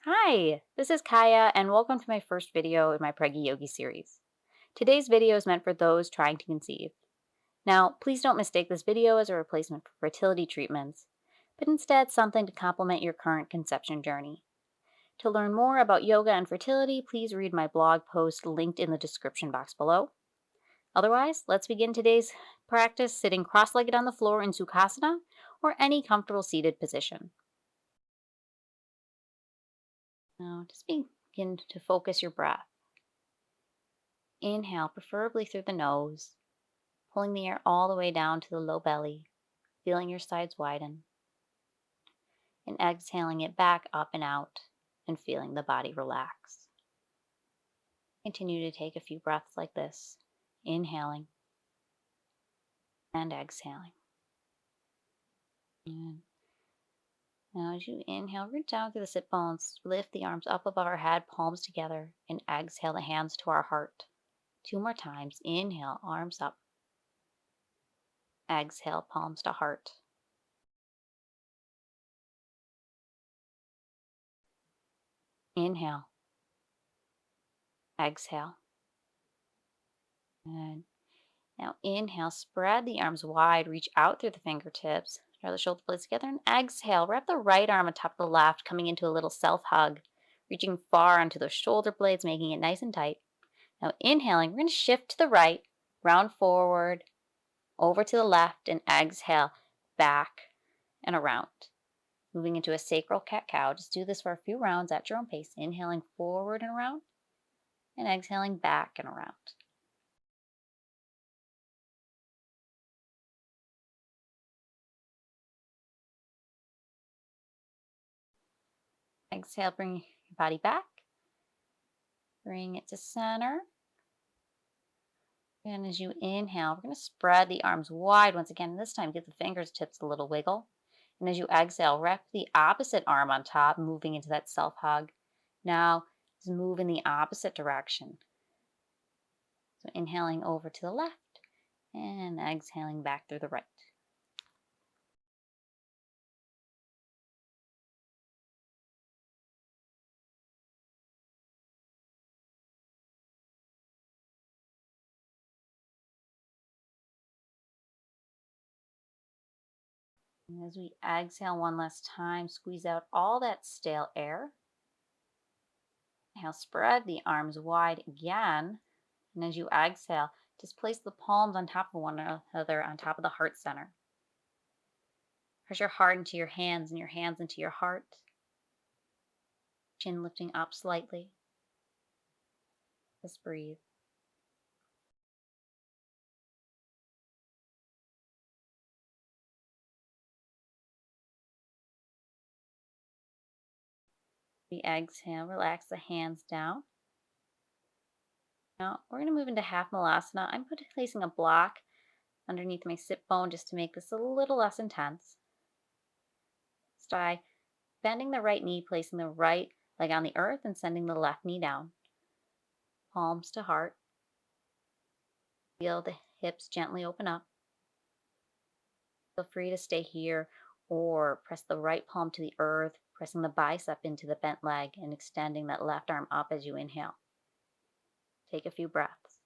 Hi, this is Kaya, and welcome to my first video in my Preggi Yogi series. Today's video is meant for those trying to conceive. Now, please don't mistake this video as a replacement for fertility treatments, but instead something to complement your current conception journey. To learn more about yoga and fertility, please read my blog post linked in the description box below. Otherwise, let's begin today's practice sitting cross-legged on the floor in Sukhasana or any comfortable seated position. Now, just begin to focus your breath. Inhale, preferably through the nose, pulling the air all the way down to the low belly, feeling your sides widen, and exhaling it back up and out, and feeling the body relax. Continue to take a few breaths like this, inhaling and exhaling. And now, as you inhale, root down through the sit bones, lift the arms up above our head, palms together, and exhale the hands to our heart. 2 more times. Inhale, arms up. Exhale, palms to heart. Inhale. Exhale. And now inhale, spread the arms wide, reach out through the fingertips, draw the shoulder blades together, and exhale, wrap the right arm on top of the left, coming into a little self hug, reaching far onto the shoulder blades, making it nice and tight. Now inhaling, we're going to shift to the right, round forward, over to the left, and exhale, back and around. Moving into a sacral cat-cow. Just do this for a few rounds at your own pace. Inhaling forward and around, and exhaling back and around. Exhale, bring your body back. Bring it to center. And as you inhale, we're going to spread the arms wide once again. This time, give the fingertips a little wiggle. And as you exhale, wrap the opposite arm on top, moving into that self hug. Now, just move in the opposite direction. So, inhaling over to the left and exhaling back through the right. And as we exhale one last time, squeeze out all that stale air. Inhale, spread the arms wide again. And as you exhale, just place the palms on top of one another on top of the heart center. Press your heart into your hands and your hands into your heart. Chin lifting up slightly. Just breathe. We exhale, relax the hands down. Now we're going to move into half malasana. I'm placing a block underneath my sit bone just to make this a little less intense. So by bending the right knee, placing the right leg on the earth, and sending the left knee down. Palms to heart. Feel the hips gently open up. Feel free to stay here or press the right palm to the earth, pressing the bicep into the bent leg and extending that left arm up as you inhale. Take a few breaths.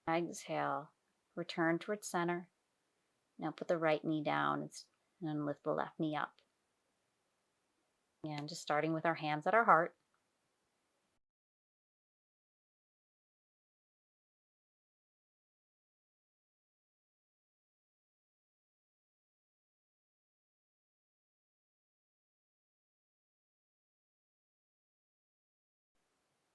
Exhale, return towards center. Now put the right knee down and lift the left knee up. And just starting with our hands at our heart.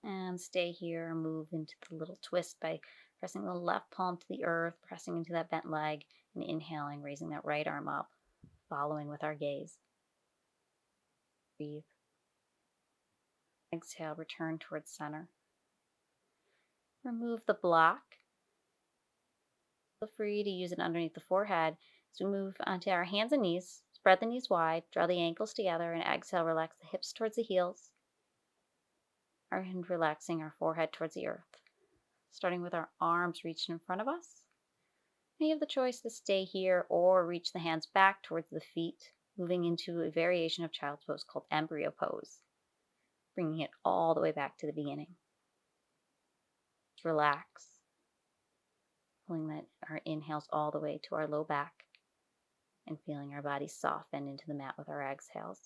And stay here and move into the little twist by pressing the left palm to the earth, pressing into that bent leg, and inhaling, raising that right arm up, following with our gaze. Breathe. Exhale, return towards center. Remove the block. Feel free to use it underneath the forehead. As we move onto our hands and knees, spread the knees wide, draw the ankles together, and exhale, relax the hips towards the heels, and relaxing our forehead towards the earth. starting with our arms reached in front of us. Now you have the choice to stay here or reach the hands back towards the feet, moving into a variation of child's pose called embryo pose, bringing it all the way back to the beginning. Relax, pulling our inhales all the way to our low back and feeling our body soften into the mat with our exhales.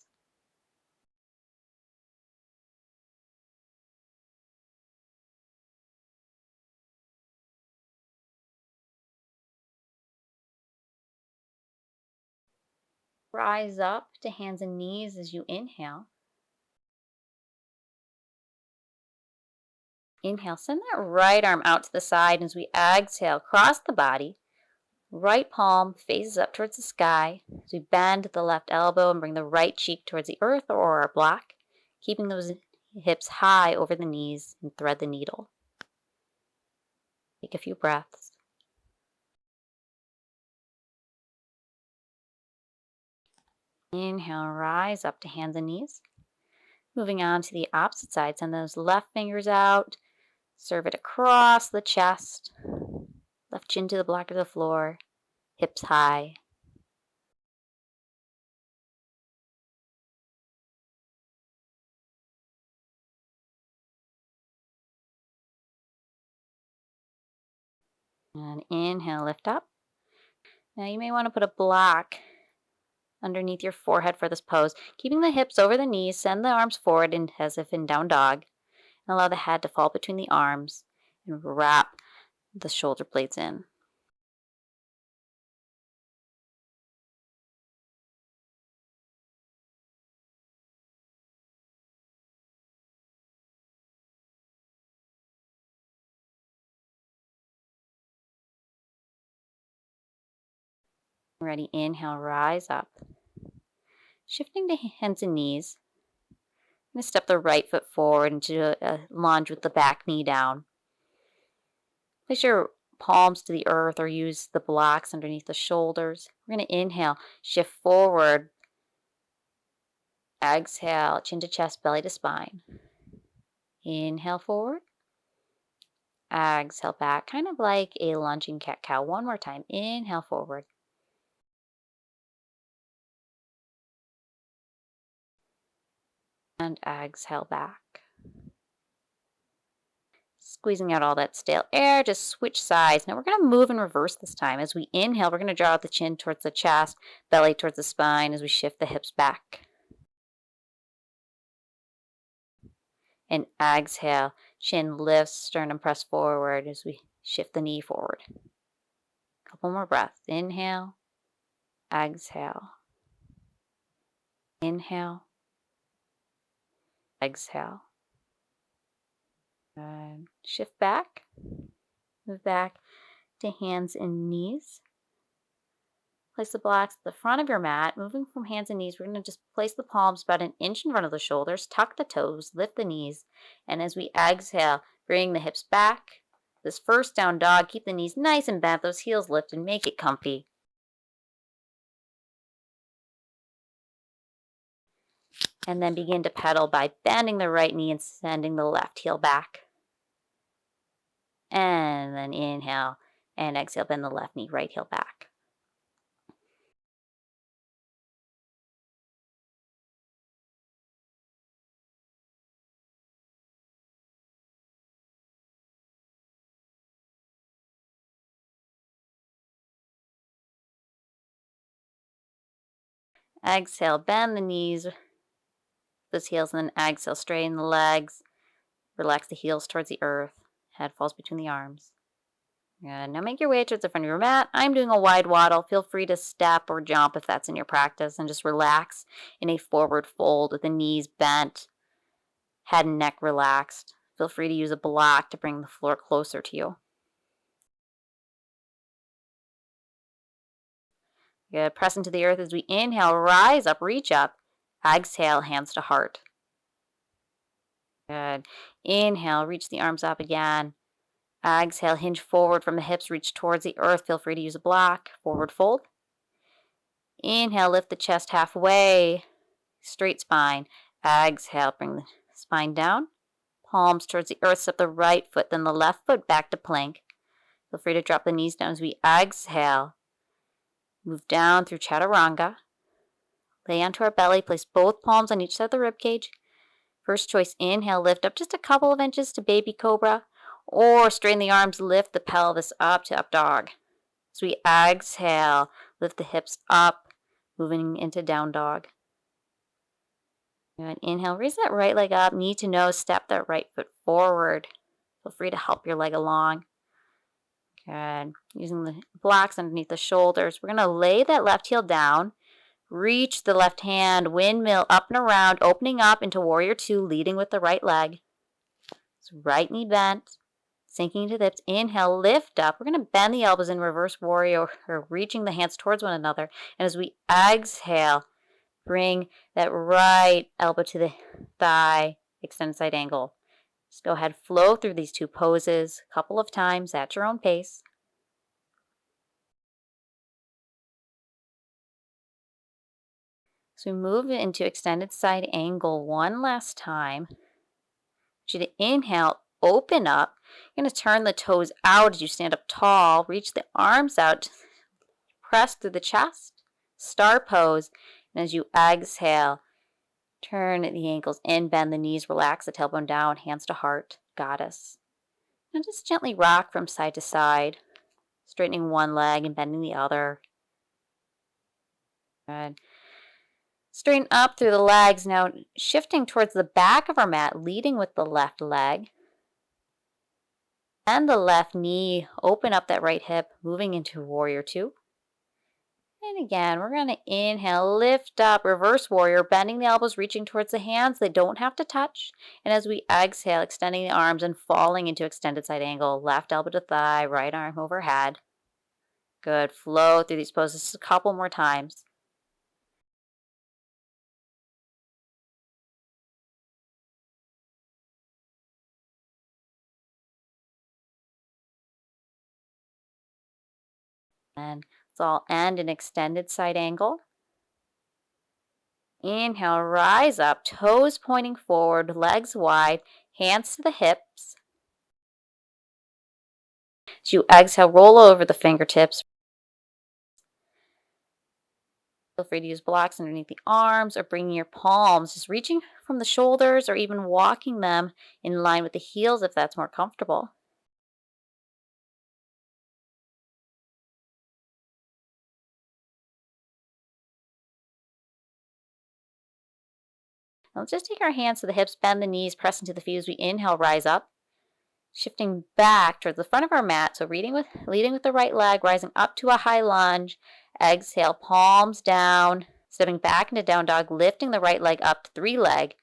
Rise up to hands and knees as you inhale. Inhale, send that right arm out to the side as we exhale, cross the body. Right palm faces up towards the sky as we bend the left elbow and bring the right cheek towards the earth or our block, keeping those hips high over the knees and thread the needle. Take a few breaths. Inhale, rise up to hands and knees. Moving on to the opposite side, send those left fingers out, serve it across the chest, left chin to the block of the floor, hips high. And inhale, lift up. Now you may want to put a block underneath your forehead for this pose, keeping the hips over the knees, send the arms forward as if in down dog, and allow the head to fall between the arms and wrap the shoulder blades in. Ready, inhale, rise up. Shifting to hands and knees, I'm going to step the right foot forward into a lunge with the back knee down. Place your palms to the earth or use the blocks underneath the shoulders. We're going to inhale, shift forward. Exhale, chin to chest, belly to spine. Inhale forward. Exhale back, kind of like a lunging cat-cow. One more time. Inhale forward. And exhale back. Squeezing out all that stale air, just switch sides. Now we're going to move in reverse this time. As we inhale, we're going to draw out the chin towards the chest, belly towards the spine as we shift the hips back. And exhale, chin lifts, sternum press forward as we shift the knee forward. Couple more breaths. Inhale, exhale, inhale, exhale. And shift back, move back to hands and knees. Place the blocks at the front of your mat. Moving from hands and knees, we're going to just place the palms about an inch in front of the shoulders, tuck the toes, lift the knees, and as we exhale, bring the hips back. This first down dog, keep the knees nice and bent, those heels lift, and make it comfy. And then begin to pedal by bending the right knee and sending the left heel back. And then inhale and exhale, bend the left knee, right heel back. Exhale, bend the knees, those heels, and then exhale, straighten the legs. Relax the heels towards the earth. Head falls between the arms. Good. Now make your way towards the front of your mat. I'm doing a wide waddle. Feel free to step or jump if that's in your practice, and just relax in a forward fold with the knees bent, head and neck relaxed. Feel free to use a block to bring the floor closer to you. Good. Press into the earth as we inhale, rise up, reach up. Exhale, hands to heart. Good. Inhale, reach the arms up again. Exhale, hinge forward from the hips, reach towards the earth. Feel free to use a block. Forward fold. Inhale, lift the chest halfway. Straight spine. Exhale, bring the spine down. Palms towards the earth, step the right foot, then the left foot back to plank. Feel free to drop the knees down as we exhale. Move down through chaturanga. Lay onto our belly, place both palms on each side of the ribcage. First choice, inhale, lift up just a couple of inches to baby cobra, or straighten the arms, lift the pelvis up to up dog. As we exhale, lift the hips up, moving into down dog. Good. Inhale, raise that right leg up, knee to nose, step that right foot forward. Feel free to help your leg along. Good. Using the blocks underneath the shoulders, we're going to lay that left heel down. Reach the left hand, windmill up and around, opening up into warrior two, leading with the right leg. So right knee bent, sinking into the hips. Inhale, lift up. We're going to bend the elbows in reverse warrior, or reaching the hands towards one another. And as we exhale, bring that right elbow to the thigh, extended side angle. Just go ahead, flow through these two poses a couple of times at your own pace. So we move into extended side angle one last time. I want you to inhale, open up. You're going to turn the toes out as you stand up tall. Reach the arms out. Press through the chest. Star pose. And as you exhale, turn the ankles in, bend the knees, relax the tailbone down, hands to heart, goddess. And just gently rock from side to side, straightening one leg and bending the other. Good. Straighten up through the legs. Now shifting towards the back of our mat, leading with the left leg. And the left knee, open up that right hip, moving into warrior two. And again, we're going to inhale, lift up, reverse warrior, bending the elbows, reaching towards the hands. They don't have to touch. And as we exhale, extending the arms and falling into extended side angle, left elbow to thigh, right arm overhead. Good. Flow through these poses just a couple more times. And let's all end in extended side angle. Inhale, rise up, toes pointing forward, legs wide, hands to the hips. As you exhale, roll over the fingertips. Feel free to use blocks underneath the arms or bringing your palms, just reaching from the shoulders or even walking them in line with the heels if that's more comfortable. Now let's just take our hands to the hips, bend the knees, press into the feet as we inhale, rise up. Shifting back towards the front of our mat, so leading with the right leg, rising up to a high lunge. Exhale, palms down, stepping back into down dog, lifting the right leg up to three leg.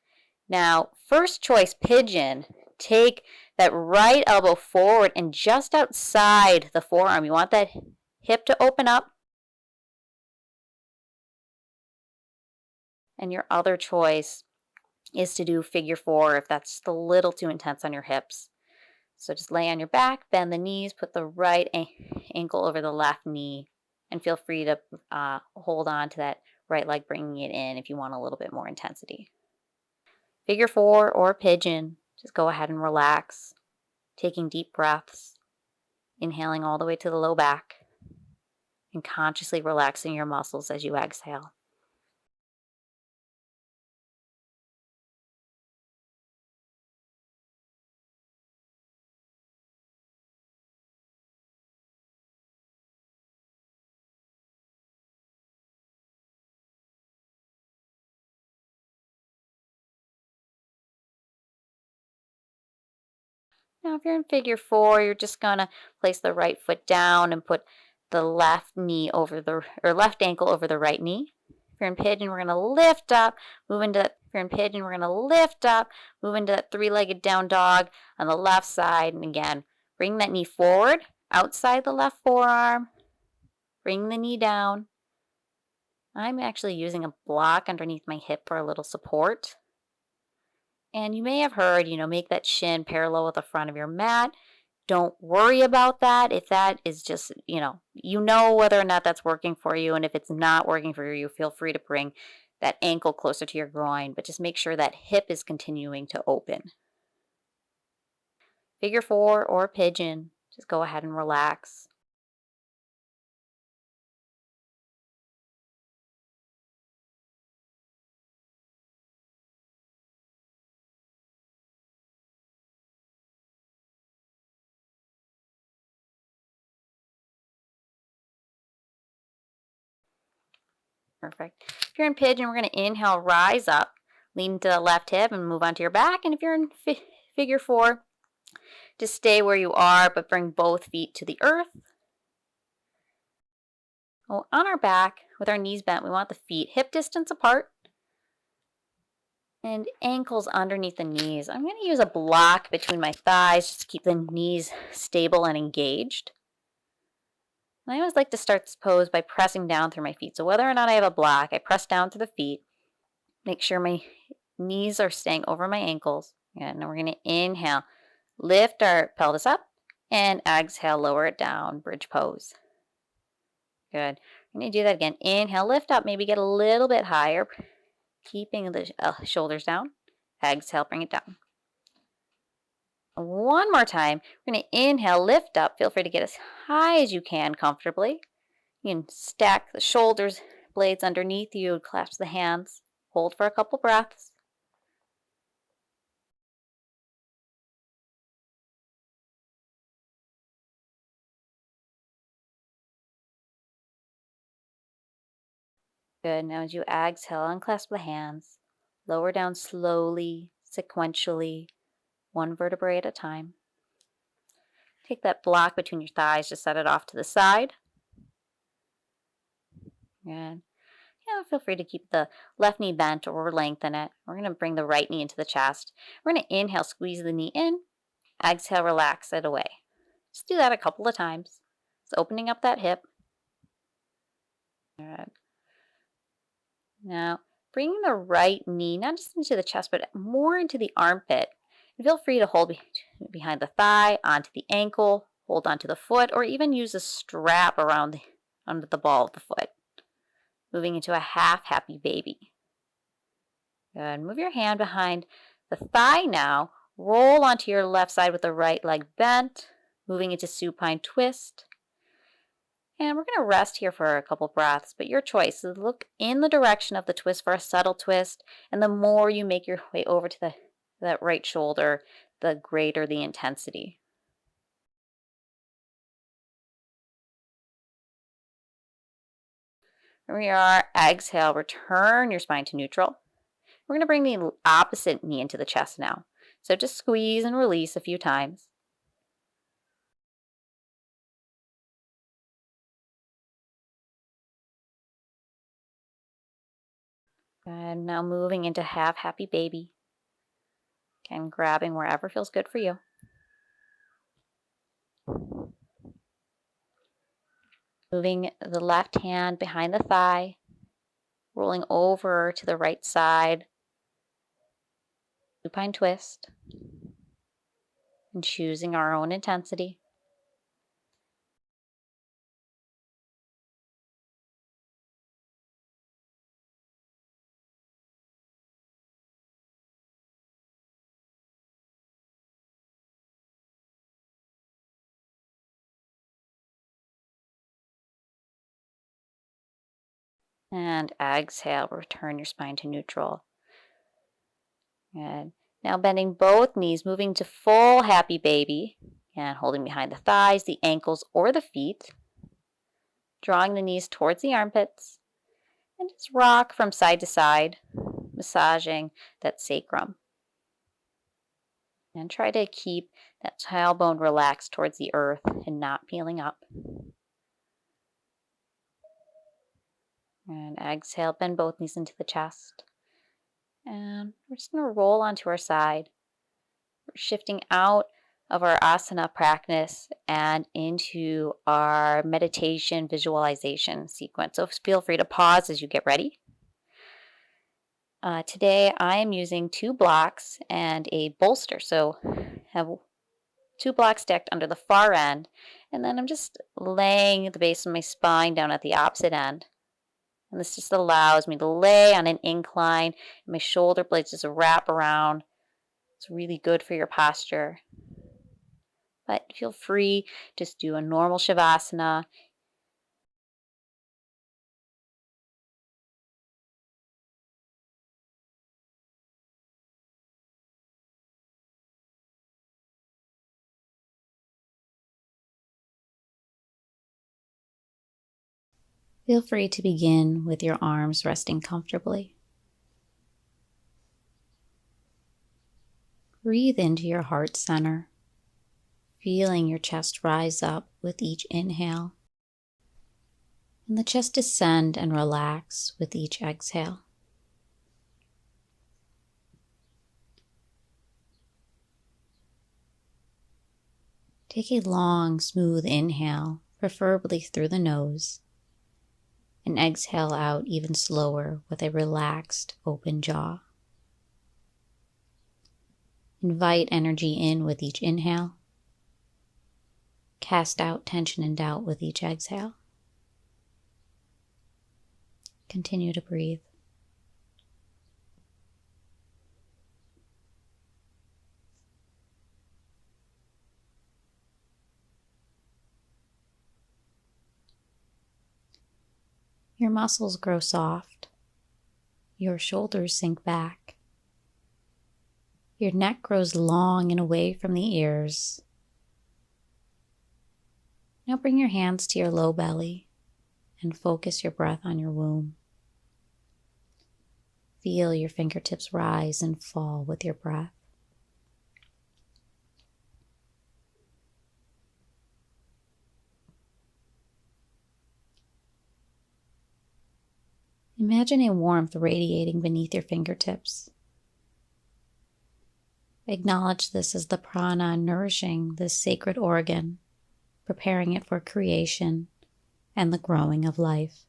Now, first choice, pigeon. Take that right elbow forward and just outside the forearm. You want that hip to open up. And your other choice is to do figure four if that's just a little too intense on your hips. So just lay on your back, bend the knees, put the right ankle over the left knee, and feel free to hold on to that right leg, bringing it in if you want a little bit more intensity. Figure four or pigeon, just go ahead and relax, taking deep breaths, inhaling all the way to the low back, and consciously relaxing your muscles as you exhale. Now, if you're in figure four, you're just gonna place the right foot down and put the left knee over left ankle over the right knee. If you're in pigeon, we're gonna lift up, move into that. If you're in pigeon, we're gonna lift up, move into that three-legged down dog on the left side, and again, bring that knee forward, outside the left forearm. Bring the knee down. I'm actually using a block underneath my hip for a little support. And you may have heard, make that shin parallel with the front of your mat. Don't worry about that. If that is just, you know whether or not that's working for you. And if it's not working for you, feel free to bring that ankle closer to your groin. But just make sure that hip is continuing to open. figure four, or pigeon. Just go ahead and relax. Perfect. If you're in pigeon, we're going to inhale, rise up, lean to the left hip, and move onto your back. And if you're in figure four, just stay where you are, but bring both feet to the earth. Oh, on our back, with our knees bent, we want the feet hip distance apart and ankles underneath the knees. I'm going to use a block between my thighs just to keep the knees stable and engaged. And I always like to start this pose by pressing down through my feet. So whether or not I have a block, I press down through the feet, make sure my knees are staying over my ankles. And then we're going to inhale, lift our pelvis up, and exhale, lower it down, bridge pose. Good. We're going to do that again. Inhale, lift up, maybe get a little bit higher, keeping the shoulders down. Exhale, bring it down. One more time. We're going to inhale, lift up. Feel free to get as high as you can comfortably. You can stack the shoulders blades underneath you, clasp the hands. Hold for a couple breaths. Good. Now as you exhale, unclasp the hands. Lower down slowly, sequentially, one vertebrae at a time. Take that block between your thighs, just set it off to the side. And feel free to keep the left knee bent or lengthen it. We're going to bring the right knee into the chest. We're going to inhale, squeeze the knee in. Exhale, relax it away. Just do that a couple of times. It's opening up that hip. All right. Now, bringing the right knee, not just into the chest, but more into the armpit. And feel free to hold behind the thigh, onto the ankle, hold onto the foot, or even use a strap around under the ball of the foot. Moving into a half happy baby. Good. Move your hand behind the thigh now. Roll onto your left side with the right leg bent. Moving into supine twist. And we're going to rest here for a couple breaths, but your choice. So look in the direction of the twist for a subtle twist. And the more you make your way over to that right shoulder, the greater the intensity. Here we are. Exhale, return your spine to neutral. We're going to bring the opposite knee into the chest now. So just squeeze and release a few times. And now moving into half happy baby. Again, grabbing wherever feels good for you. Moving the left hand behind the thigh, rolling over to the right side. Supine twist. And choosing our own intensity. And exhale, return your spine to neutral. Good. Now bending both knees, moving to full happy baby. And holding behind the thighs, the ankles, or the feet. Drawing the knees towards the armpits. And just rock from side to side, massaging that sacrum. And try to keep that tailbone relaxed towards the earth and not peeling up. And exhale, bend both knees into the chest. And we're just going to roll onto our side. We're shifting out of our asana practice and into our meditation visualization sequence. So feel free to pause as you get ready. Today I am using 2 blocks and a bolster. So have 2 blocks stacked under the far end, and then I'm just laying the base of my spine down at the opposite end. And this just allows me to lay on an incline, and my shoulder blades just wrap around. It's really good for your posture. but feel free to do a normal Shavasana. Feel free to begin with your arms resting comfortably. Breathe into your heart center, feeling your chest rise up with each inhale, and the chest descend and relax with each exhale. Take a long, smooth inhale, preferably through the nose, and exhale out even slower with a relaxed, open jaw. Invite energy in with each inhale. Cast out tension and doubt with each exhale. Continue to breathe. Your muscles grow soft. Your shoulders sink back. Your neck grows long and away from the ears. Now bring your hands to your low belly and focus your breath on your womb. Feel your fingertips rise and fall with your breath. Imagine a warmth radiating beneath your fingertips. Acknowledge this as the prana nourishing this sacred organ, preparing it for creation and the growing of life.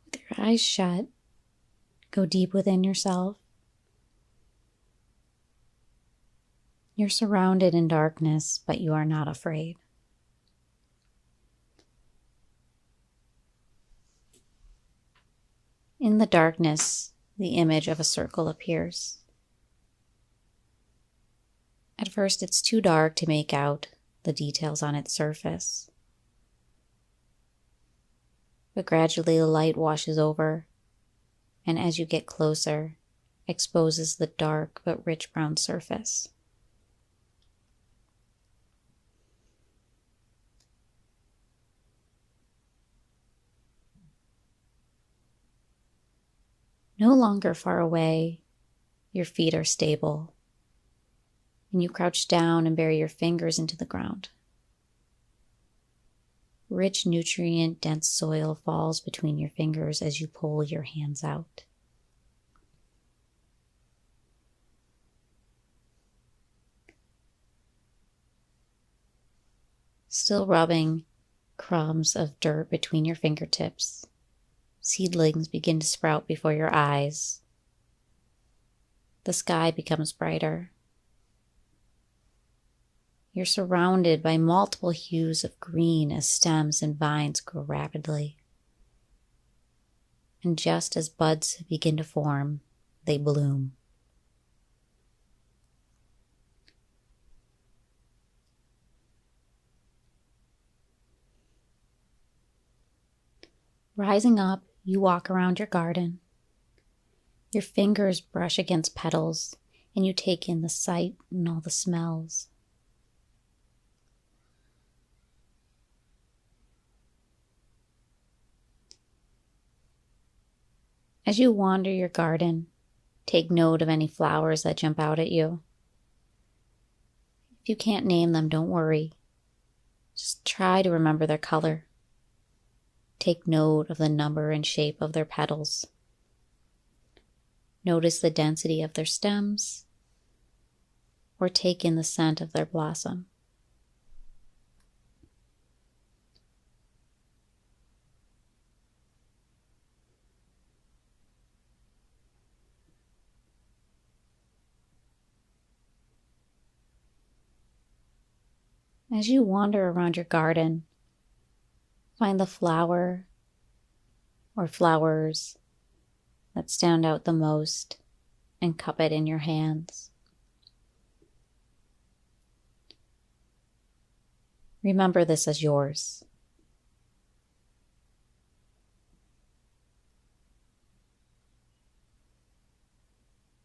With your eyes shut, go deep within yourself. You're surrounded in darkness, but you are not afraid. In the darkness, the image of a circle appears. At first, it's too dark to make out the details on its surface. But gradually the light washes over, and as you get closer, exposes the dark but rich brown surface. No longer far away, your feet are stable, and you crouch down and bury your fingers into the ground. Rich, nutrient-dense soil falls between your fingers as you pull your hands out. Still rubbing crumbs of dirt between your fingertips, seedlings begin to sprout before your eyes. The sky becomes brighter. You're surrounded by multiple hues of green as stems and vines grow rapidly. And just as buds begin to form, they bloom. Rising up, you walk around your garden. Your fingers brush against petals, and you take in the sight and all the smells. As you wander your garden, take note of any flowers that jump out at you. If you can't name them, don't worry. Just try to remember their color. Take note of the number and shape of their petals. Notice the density of their stems, or take in the scent of their blossom. As you wander around your garden, find the flower or flowers that stand out the most and cup it in your hands. Remember this as yours.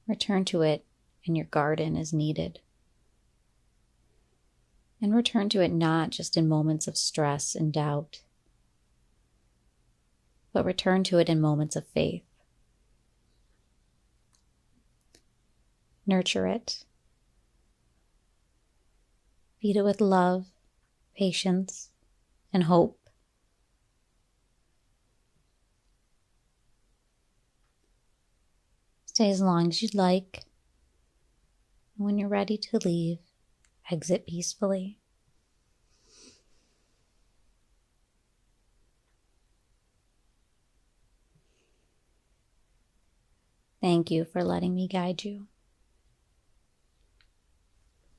Return to it in your garden as needed. And return to it not just in moments of stress and doubt, but return to it in moments of faith. Nurture it. Feed it with love, patience, and hope. Stay as long as you'd like. When you're ready to leave, exit peacefully. Thank you for letting me guide you.